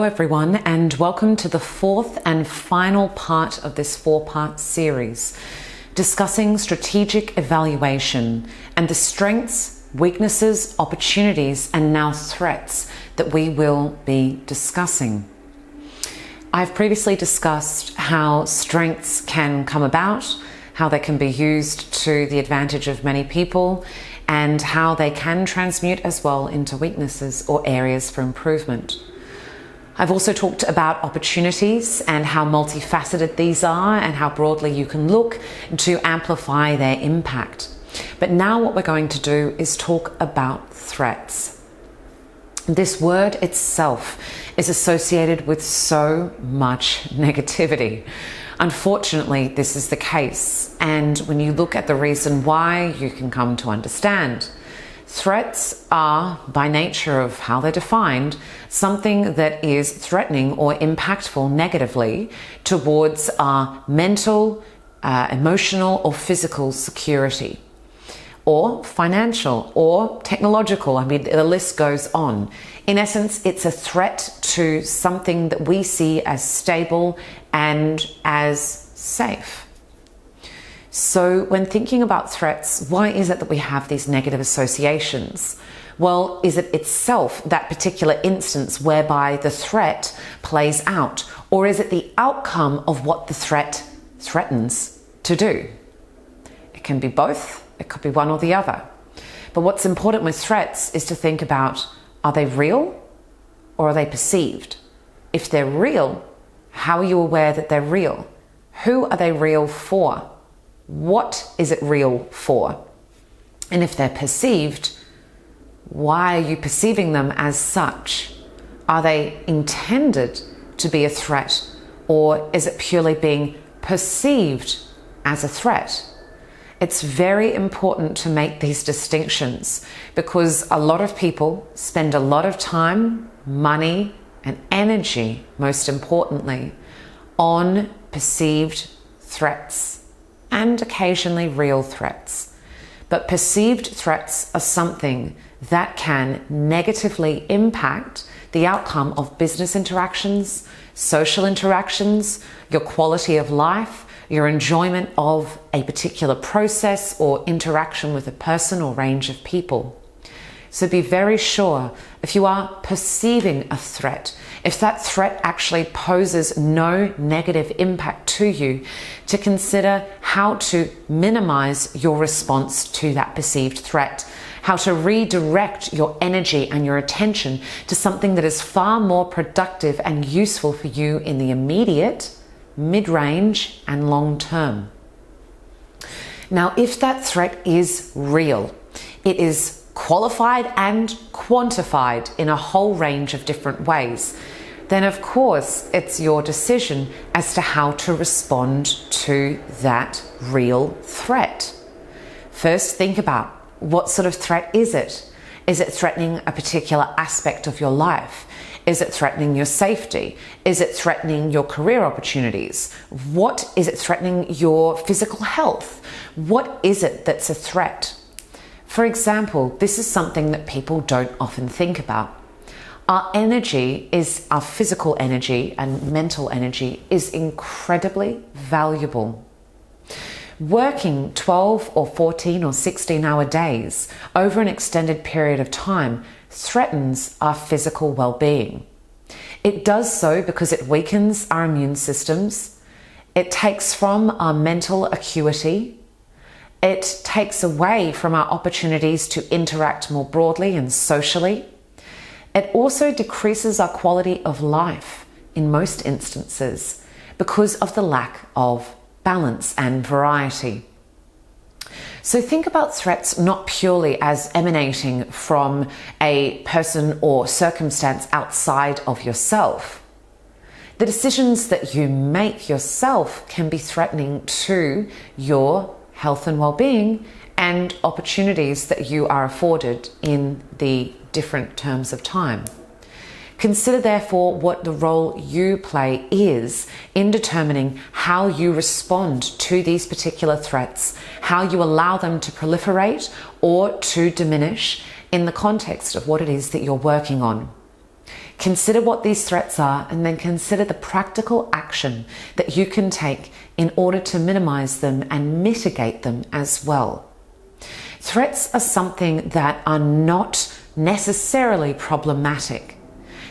everyone, and welcome to the fourth and final part of this four-part series discussing strategic evaluation and the strengths, weaknesses, opportunities, and now threats that we will be discussing. I've previously discussed how strengths can come about, how they can be used to the advantage of many people, and how they can transmute as well into weaknesses or areas for improvement. I've also talked about opportunities and how multifaceted these are and how broadly you can look to amplify their impact. But now what we're going to do is talk about threats. This word itself is associated with so much negativity. Unfortunately, this is the case, and when you look at the reason why, you can come to understand. Threats are, by nature of how they're defined, something that is threatening or impactful negatively towards our mental, emotional, or physical security, or financial, or technological. I mean, the list goes on. In essence, it's a threat to something that we see as stable and as safe. So when thinking about threats, why is it that we have these negative associations? Well, is it itself that particular instance whereby the threat plays out? Or is it the outcome of what the threat threatens to do? It can be both. It could be one or the other. But what's important with threats is to think about, are they real or are they perceived? If they're real, how are you aware that they're real? Who are they real for? What is it real for? And if they're perceived, why are you perceiving them as such? Are they intended to be a threat, or is it purely being perceived as a threat? It's very important to make these distinctions because a lot of people spend a lot of time, money, and energy, most importantly, on perceived threats and occasionally real threats. But perceived threats are something that can negatively impact the outcome of business interactions, social interactions, your quality of life, your enjoyment of a particular process or interaction with a person or range of people. So be very sure if you are perceiving a threat, if that threat actually poses no negative impact to you, to consider how to minimize your response to that perceived threat, how to redirect your energy and your attention to something that is far more productive and useful for you in the immediate, mid-range, and long term. Now, if that threat is real, it is qualified and quantified in a whole range of different ways, then of course it's your decision as to how to respond to that real threat. First, think about what sort of threat is it? Is it threatening a particular aspect of your life? Is it threatening your safety? Is it threatening your career opportunities? What is it threatening your physical health? What is it that's a threat? For example, this is something that people don't often think about. Our energy our physical energy and mental energy is incredibly valuable. Working 12 or 14 or 16-hour days over an extended period of time threatens our physical well-being. It does so because it weakens our immune systems, it takes from our mental acuity, it takes away from our opportunities to interact more broadly and socially. It also decreases our quality of life in most instances because of the lack of balance and variety. So think about threats not purely as emanating from a person or circumstance outside of yourself. The decisions that you make yourself can be threatening to your health and well-being and opportunities that you are afforded in the different terms of time. Consider therefore what the role you play is in determining how you respond to these particular threats, how you allow them to proliferate or to diminish in the context of what it is that you're working on. Consider what these threats are, and then consider the practical action that you can take in order to minimize them and mitigate them as well. Threats are something that are not necessarily problematic.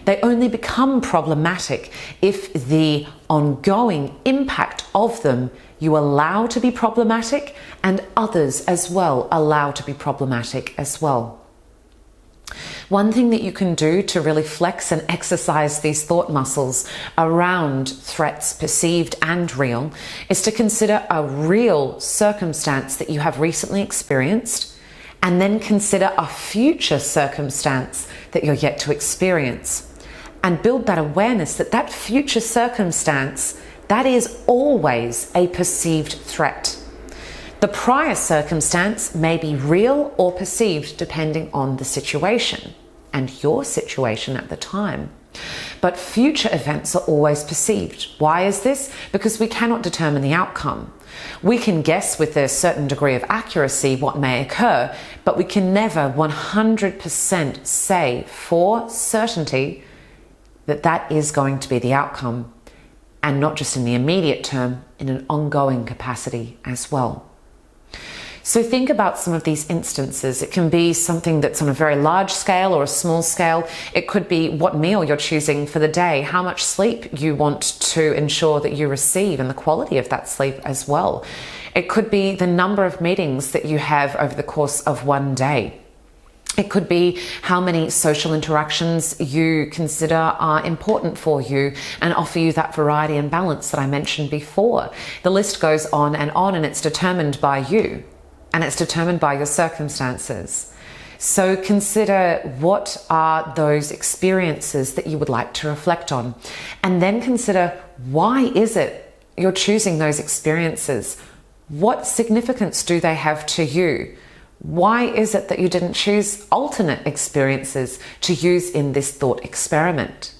They only become problematic if the ongoing impact of them you allow to be problematic, and others as well allow to be problematic as well. One thing that you can do to really flex and exercise these thought muscles around threats, perceived and real, is to consider a real circumstance that you have recently experienced, and then consider a future circumstance that you're yet to experience. And build that awareness that that future circumstance, that is always a perceived threat. The prior circumstance may be real or perceived depending on the situation and your situation at the time. But future events are always perceived. Why is this? Because we cannot determine the outcome. We can guess with a certain degree of accuracy what may occur, but we can never 100% say for certainty that that is going to be the outcome, and not just in the immediate term, in an ongoing capacity as well. So think about some of these instances. It can be something that's on a very large scale or a small scale. It could be what meal you're choosing for the day, how much sleep you want to ensure that you receive, and the quality of that sleep as well. It could be the number of meetings that you have over the course of one day. It could be how many social interactions you consider are important for you and offer you that variety and balance that I mentioned before. The list goes on, and it's determined by you, and it's determined by your circumstances. So consider what are those experiences that you would like to reflect on, and then consider why is it you're choosing those experiences? What significance do they have to you? Why is it that you didn't choose alternate experiences to use in this thought experiment?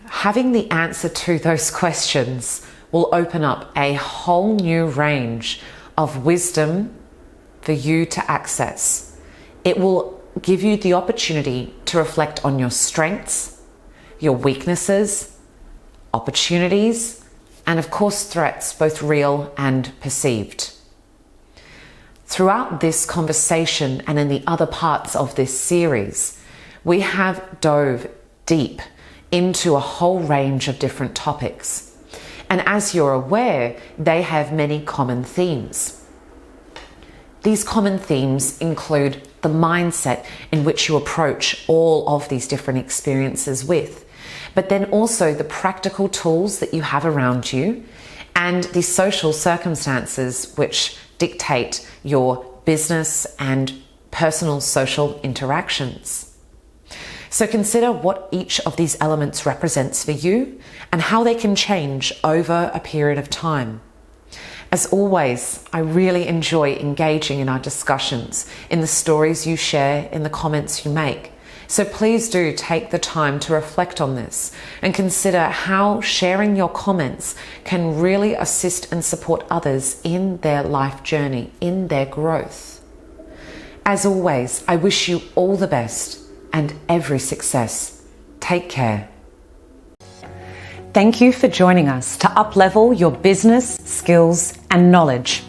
Having the answer to those questions will open up a whole new range of wisdom for you to access. It will give you the opportunity to reflect on your strengths, your weaknesses, opportunities, and of course threats, both real and perceived. Throughout this conversation and in the other parts of this series, we have dove deep into a whole range of different topics. And as you're aware, they have many common themes. These common themes include the mindset in which you approach all of these different experiences with, but then also the practical tools that you have around you and the social circumstances which dictate your business and personal social interactions. So consider what each of these elements represents for you and how they can change over a period of time. As always, I really enjoy engaging in our discussions, in the stories you share, in the comments you make. So please do take the time to reflect on this and consider how sharing your comments can really assist and support others in their life journey, in their growth. As always, I wish you all the best and every success. Take care. Thank you for joining us to uplevel your business, skills, and knowledge.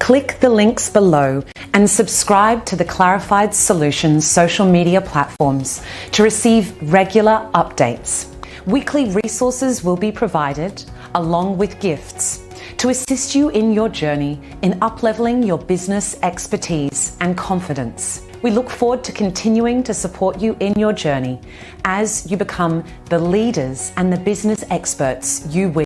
Click the links below and subscribe to the Clarified Solutions social media platforms to receive regular updates. Weekly resources will be provided along with gifts to assist you in your journey in upleveling your business expertise and confidence. We look forward to continuing to support you in your journey as you become the leaders and the business experts you wish